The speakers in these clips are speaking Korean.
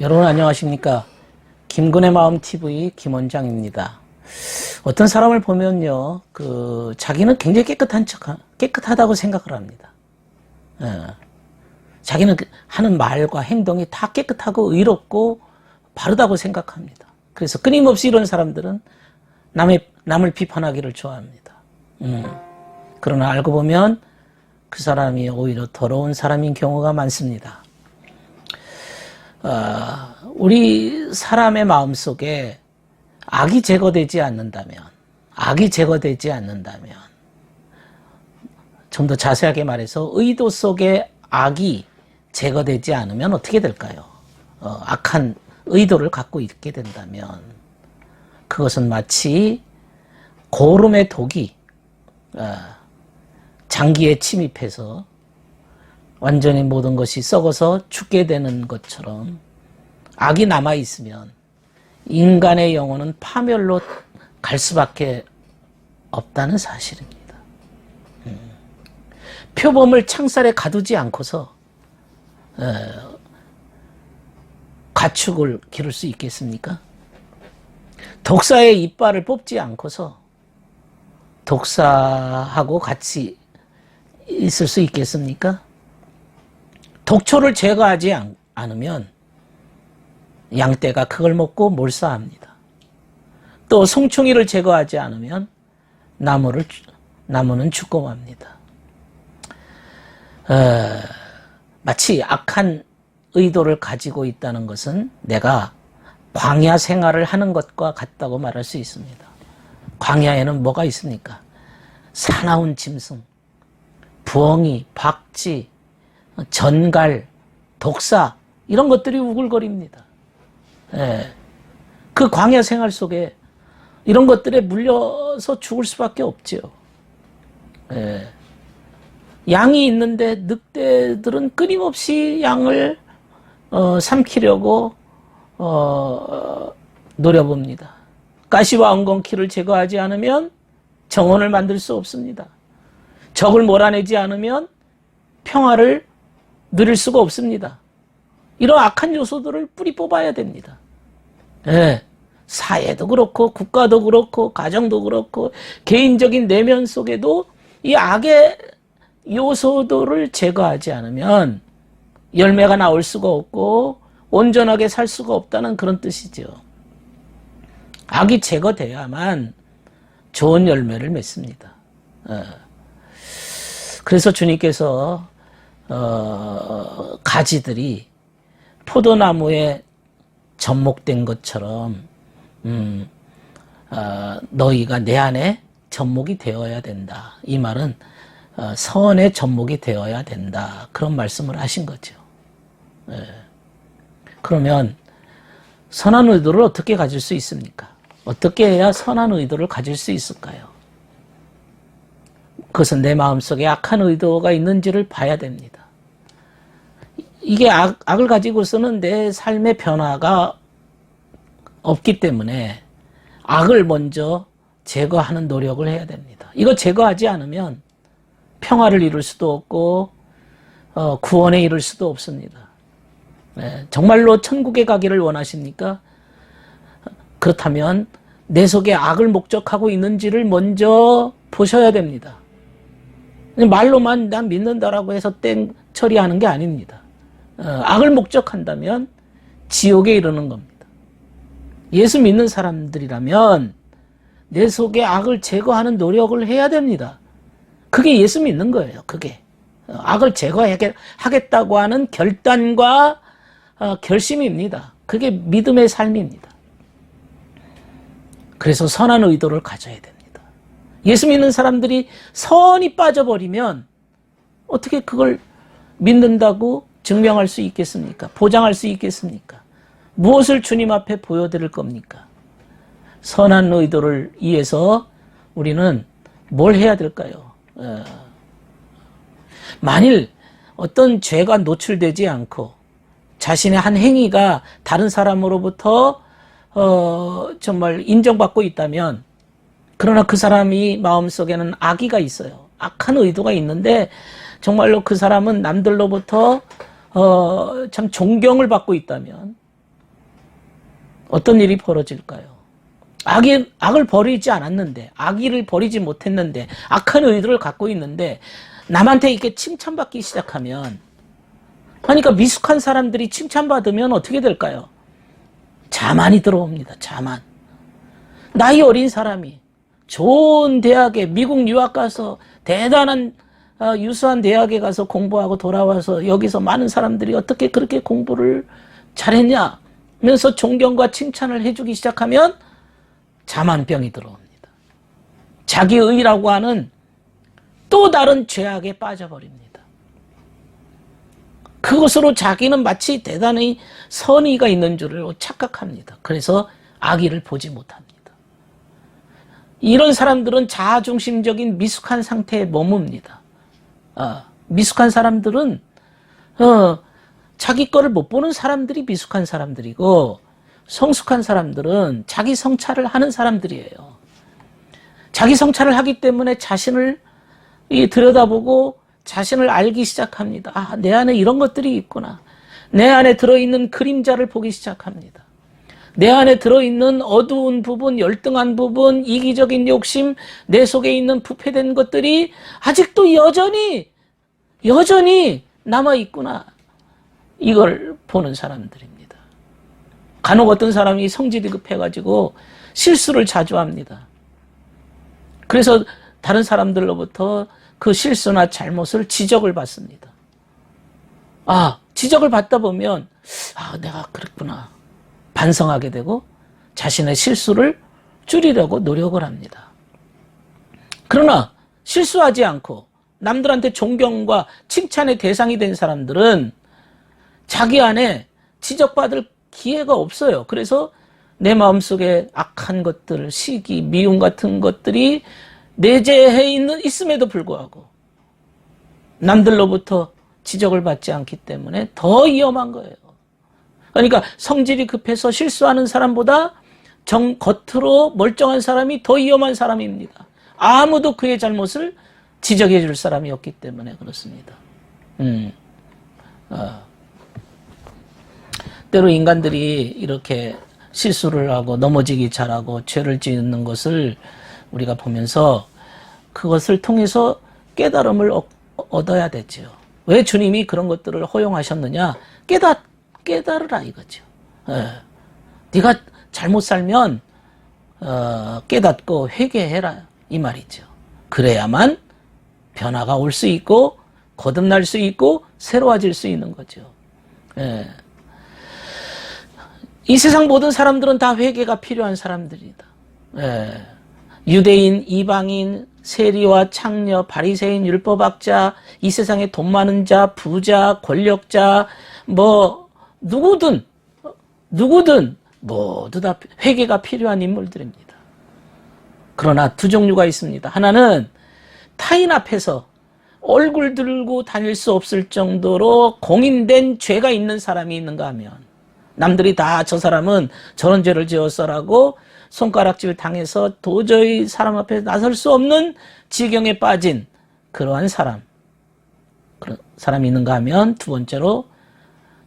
여러분 안녕하십니까? 김근의 마음TV 김원장입니다. 어떤 사람을 보면요, 자기는 굉장히 깨끗하다고 생각을 합니다. 자기는 하는 말과 행동이 다 깨끗하고 의롭고 바르다고 생각합니다. 그래서 끊임없이 이런 사람들은 남을 비판하기를 좋아합니다. 그러나 알고 보면 그 사람이 오히려 더러운 사람인 경우가 많습니다. 우리 사람의 마음속에 악이 제거되지 않는다면, 좀 더 자세하게 말해서 의도 속에 악이 제거되지 않으면 어떻게 될까요? 악한 의도를 갖고 있게 된다면 그것은 마치 고름의 독이 장기에 침입해서 완전히 모든 것이 썩어서 죽게 되는 것처럼 악이 남아있으면 인간의 영혼은 파멸로 갈 수밖에 없다는 사실입니다. 표범을 창살에 가두지 않고서 가축을 기를 수 있겠습니까? 독사의 이빨을 뽑지 않고서 독사하고 같이 있을 수 있겠습니까? 독초를 제거하지 않으면 양떼가 그걸 먹고 몰사합니다. 또 송충이를 제거하지 않으면 나무는 죽고 맙니다. 마치 악한 의도를 가지고 있다는 것은 내가 광야 생활을 하는 것과 같다고 말할 수 있습니다. 광야에는 뭐가 있습니까? 사나운 짐승, 부엉이, 박쥐, 전갈, 독사 이런 것들이 우글거립니다. 그 광야 생활 속에 이런 것들에 물려서 죽을 수밖에 없죠. 양이 있는데 늑대들은 끊임없이 양을 삼키려고 노려봅니다. 가시와 엉겅퀴를 제거하지 않으면 정원을 만들 수 없습니다. 적을 몰아내지 않으면 평화를 누릴 수가 없습니다. 이런 악한 요소들을 뿌리 뽑아야 됩니다. 사회도 그렇고 국가도 그렇고 가정도 그렇고 개인적인 내면 속에도 이 악의 요소들을 제거하지 않으면 열매가 나올 수가 없고 온전하게 살 수가 없다는 그런 뜻이죠. 악이 제거돼야만 좋은 열매를 맺습니다. 그래서 주님께서 가지들이 포도나무에 접목된 것처럼 너희가 내 안에 접목이 되어야 된다. 이 말은 선의 접목이 되어야 된다. 그런 말씀을 하신 거죠. 그러면 선한 의도를 어떻게 가질 수 있습니까? 어떻게 해야 선한 의도를 가질 수 있을까요? 그것은 내 마음속에 악한 의도가 있는지를 봐야 됩니다. 이게 악을 가지고서는 내 삶의 변화가 없기 때문에 악을 먼저 제거하는 노력을 해야 됩니다. 이거 제거하지 않으면 평화를 이룰 수도 없고 구원에 이룰 수도 없습니다. 정말로 천국에 가기를 원하십니까? 그렇다면 내 속에 악을 목적하고 있는지를 먼저 보셔야 됩니다. 말로만 난 믿는다라고 해서 땡 처리하는 게 아닙니다. 악을 목적한다면 지옥에 이르는 겁니다. 예수 믿는 사람들이라면 내 속에 악을 제거하는 노력을 해야 됩니다. 그게 예수 믿는 거예요. 그게 악을 제거하겠다고 하는 결단과 결심입니다. 그게 믿음의 삶입니다. 그래서 선한 의도를 가져야 됩니다. 예수 믿는 사람들이 선이 빠져버리면 어떻게 그걸 믿는다고 증명할 수 있겠습니까? 보장할 수 있겠습니까? 무엇을 주님 앞에 보여드릴 겁니까? 선한 의도를 위해서 우리는 뭘 해야 될까요? 만일 어떤 죄가 노출되지 않고 자신의 한 행위가 다른 사람으로부터 정말 인정받고 있다면, 그러나 그 사람이 마음속에는 악의가 있어요. 악한 의도가 있는데 정말로 그 사람은 남들로부터 참 존경을 받고 있다면 어떤 일이 벌어질까요? 악을 버리지 않았는데, 악의를 버리지 못했는데, 악한 의도를 갖고 있는데, 남한테 이렇게 칭찬받기 시작하면, 그러니까 미숙한 사람들이 칭찬받으면 어떻게 될까요? 자만이 들어옵니다. 자만. 나이 어린 사람이 좋은 대학에 미국 유학 가서 대단한 유수한 대학에 가서 공부하고 돌아와서 여기서 많은 사람들이 어떻게 그렇게 공부를 잘했냐 면서 존경과 칭찬을 해주기 시작하면 자만병이 들어옵니다. 자기의라고 하는 또 다른 죄악에 빠져버립니다. 그것으로 자기는 마치 대단히 선의가 있는 줄을 착각합니다. 그래서 악의를 보지 못합니다. 이런 사람들은 자아중심적인 미숙한 상태에 머뭅니다. 미숙한 사람들은 자기 거를 못 보는 사람들이 미숙한 사람들이고, 성숙한 사람들은 자기 성찰을 하는 사람들이에요. 자기 성찰을 하기 때문에 자신을 들여다보고 자신을 알기 시작합니다. 내 안에 이런 것들이 있구나. 내 안에 들어있는 그림자를 보기 시작합니다. 내 안에 들어있는 어두운 부분, 열등한 부분, 이기적인 욕심, 내 속에 있는 부패된 것들이 아직도 여전히 남아있구나. 이걸 보는 사람들입니다. 간혹 어떤 사람이 성질이 급해가지고 실수를 자주 합니다. 그래서 다른 사람들로부터 그 실수나 잘못을 지적을 받습니다. 지적을 받다 보면 내가 그랬구나 반성하게 되고 자신의 실수를 줄이려고 노력을 합니다. 그러나 실수하지 않고 남들한테 존경과 칭찬의 대상이 된 사람들은 자기 안에 지적받을 기회가 없어요. 그래서 내 마음속에 악한 것들, 시기, 미움 같은 것들이 내재해 있음에도 불구하고 남들로부터 지적을 받지 않기 때문에 더 위험한 거예요. 그러니까 성질이 급해서 실수하는 사람보다 겉으로 멀쩡한 사람이 더 위험한 사람입니다. 아무도 그의 잘못을 지적해 줄 사람이 없기 때문에 그렇습니다. 때로 인간들이 이렇게 실수를 하고 넘어지기 잘하고 죄를 짓는 것을 우리가 보면서 그것을 통해서 깨달음을 얻어야 되죠. 왜 주님이 그런 것들을 허용하셨느냐? 깨달으라 이거죠. 네가 잘못 살면 깨닫고 회개해라 이 말이죠. 그래야만 변화가 올 수 있고 거듭날 수 있고 새로워질 수 있는 거죠. 이 세상 모든 사람들은 다 회개가 필요한 사람들이다. 유대인, 이방인, 세리와 창녀, 바리새인, 율법학자, 이 세상에 돈 많은 자, 부자, 권력자, 누구든 모두 다 회개가 필요한 인물들입니다. 그러나 두 종류가 있습니다. 하나는 타인 앞에서 얼굴 들고 다닐 수 없을 정도로 공인된 죄가 있는 사람이 있는가 하면 남들이 다 저 사람은 저런 죄를 지었어라고 손가락질 당해서 도저히 사람 앞에 나설 수 없는 지경에 빠진 그러한 사람이 있는가 하면 두 번째로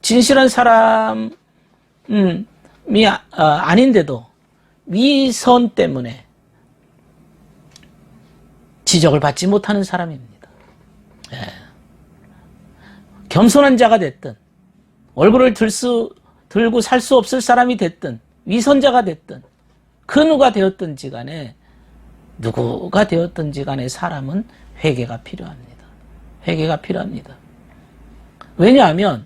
진실한 사람이 아닌데도 위선 때문에 지적을 받지 못하는 사람입니다. 겸손한 자가 됐든 얼굴을 들고 살 수 없을 사람이 됐든 위선자가 됐든 그 누가 되었든지 간에 사람은 회개가 필요합니다. 회개가 필요합니다. 왜냐하면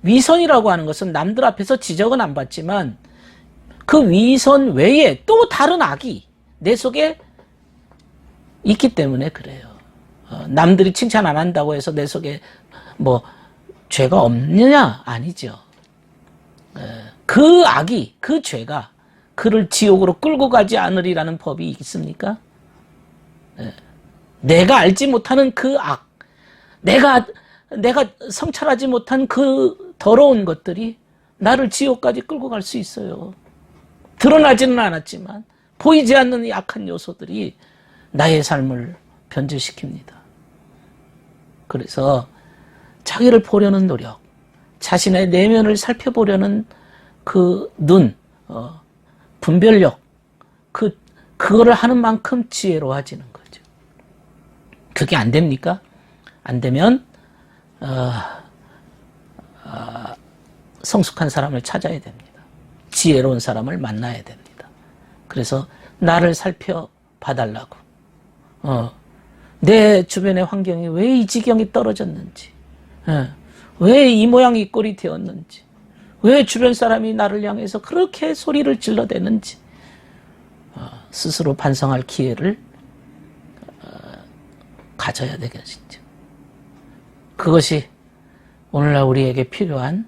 위선이라고 하는 것은 남들 앞에서 지적은 안 받지만 그 위선 외에 또 다른 악이 내 속에 있기 때문에 그래요. 남들이 칭찬 안 한다고 해서 내 속에 죄가 없느냐? 아니죠. 그 악이, 그 죄가 그를 지옥으로 끌고 가지 않으리라는 법이 있습니까? 내가 알지 못하는 그 악, 내가 성찰하지 못한 그 더러운 것들이 나를 지옥까지 끌고 갈 수 있어요. 드러나지는 않았지만 보이지 않는 이 악한 요소들이 나의 삶을 변질시킵니다. 그래서 자기를 보려는 노력, 자신의 내면을 살펴보려는 그 눈, 분별력, 그거를 하는 만큼 지혜로워지는 거죠. 그게 안 됩니까? 안 되면, 성숙한 사람을 찾아야 됩니다. 지혜로운 사람을 만나야 됩니다. 그래서 나를 살펴봐달라고. 내 주변의 환경이 왜 이 지경이 떨어졌는지, 왜 이 모양 이 꼴이 되었는지, 왜 주변 사람이 나를 향해서 그렇게 소리를 질러대는지 스스로 반성할 기회를 가져야 되겠죠. 그것이 오늘날 우리에게 필요한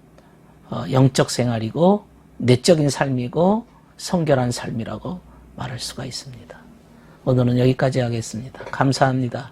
영적 생활이고 내적인 삶이고 성결한 삶이라고 말할 수가 있습니다. 오늘은 여기까지 하겠습니다. 감사합니다.